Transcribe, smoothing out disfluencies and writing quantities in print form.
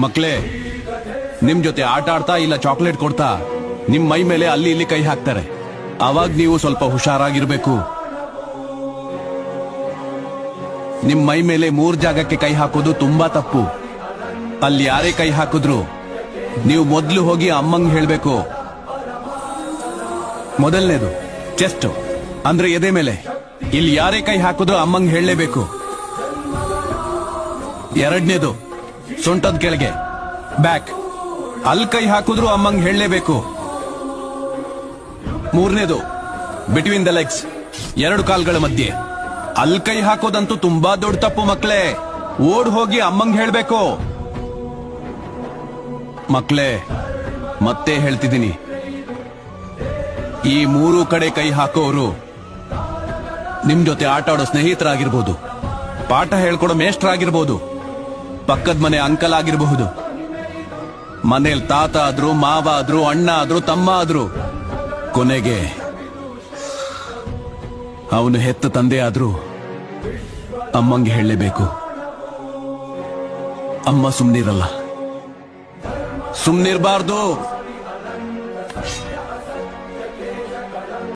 ಮಕ್ಳೇ, ನಿಮ್ ಜೊತೆ ಆಟ ಆಡ್ತಾ ಇಲ್ಲ ಚಾಕ್ಲೇಟ್ ಕೊಡ್ತಾ ನಿಮ್ ಮೈ ಮೇಲೆ ಅಲ್ಲಿ ಇಲ್ಲಿ ಕೈ ಹಾಕ್ತಾರೆ. ಅವಾಗ ನೀವು ಸ್ವಲ್ಪ ಹುಷಾರಾಗಿರ್ಬೇಕು. ನಿಮ್ ಮೈ ಮೇಲೆ 3 ಜಾಗಕ್ಕೆ ಕೈ ಹಾಕೋದು ತುಂಬಾ ತಪ್ಪು. ಅಲ್ಲಿ ಯಾರೇ ಕೈ ಹಾಕಿದ್ರು ನೀವು ಮೊದ್ಲು ಹೋಗಿ ಅಮ್ಮಂಗ್ ಹೇಳ್ಬೇಕು. ಮೊದಲನೇದು ಚೆಸ್ಟ್ ಅಂದ್ರೆ ಎದೆ ಮೇಲೆ. ಇಲ್ಲಿ ಯಾರೇ ಕೈ ಹಾಕಿದ್ರು ಅಮ್ಮಂಗ್ ಹೇಳಲೇಬೇಕು. ಎರಡನೇದು ಸೊಂಟದ ಕೆಳಗೆ ಬ್ಯಾಕ್. ಅಲ್ಲಿ ಕೈ ಹಾಕಿದ್ರು ಅಮ್ಮಂಗ್ ಹೇಳಲೇಬೇಕು. ಮೂರನೇದು ಬಿಟ್ವೀನ್ ದ ಲೆಗ್ಸ್, 2 ಕಾಲ್ಗಳ ಮಧ್ಯೆ. ಅಲ್ಲಿ ಕೈ ಹಾಕೋದಂತೂ ತುಂಬಾ ದೊಡ್ಡ ತಪ್ಪು ಮಕ್ಳೇ. ಓಡ್ ಹೋಗಿ ಅಮ್ಮಂಗ್ ಹೇಳ್ಬೇಕು. ಮಕ್ಳೇ, ಮತ್ತೆ ಹೇಳ್ತಿದ್ದೀನಿ, ಈ 3 ಕಡೆ ಕೈ ಹಾಕೋರು ನಿಮ್ ಜೊತೆ ಆಟ ಆಡೋ ಸ್ನೇಹಿತರಾಗಿರ್ಬೋದು, ಪಾಠ ಹೇಳ್ಕೊಡೋ ಮೇಷ್ಟ್ರಾಗಿರ್ಬೋದು, ಪಕ್ಕದ ಮನೆ ಅಂಕಲ್ ಆಗಿರಬಹುದು, ಮನೇಲಿ ತಾತ ಆದ್ರು, ಮಾವ ಆದ್ರು, ಅಣ್ಣ ಆದ್ರು, ತಮ್ಮ ಆದ್ರು, ಕೊನೆಗೆ ಅವನು ಹೆತ್ತ ತಂದೆ ಆದ್ರೂ ಅಮ್ಮಂಗೆ ಹೇಳಲೇಬೇಕು. ಅಮ್ಮ ಸುಮ್ನಿರಲ್ಲ, ಸುಮ್ನಿರ್ಬಾರ್ದು.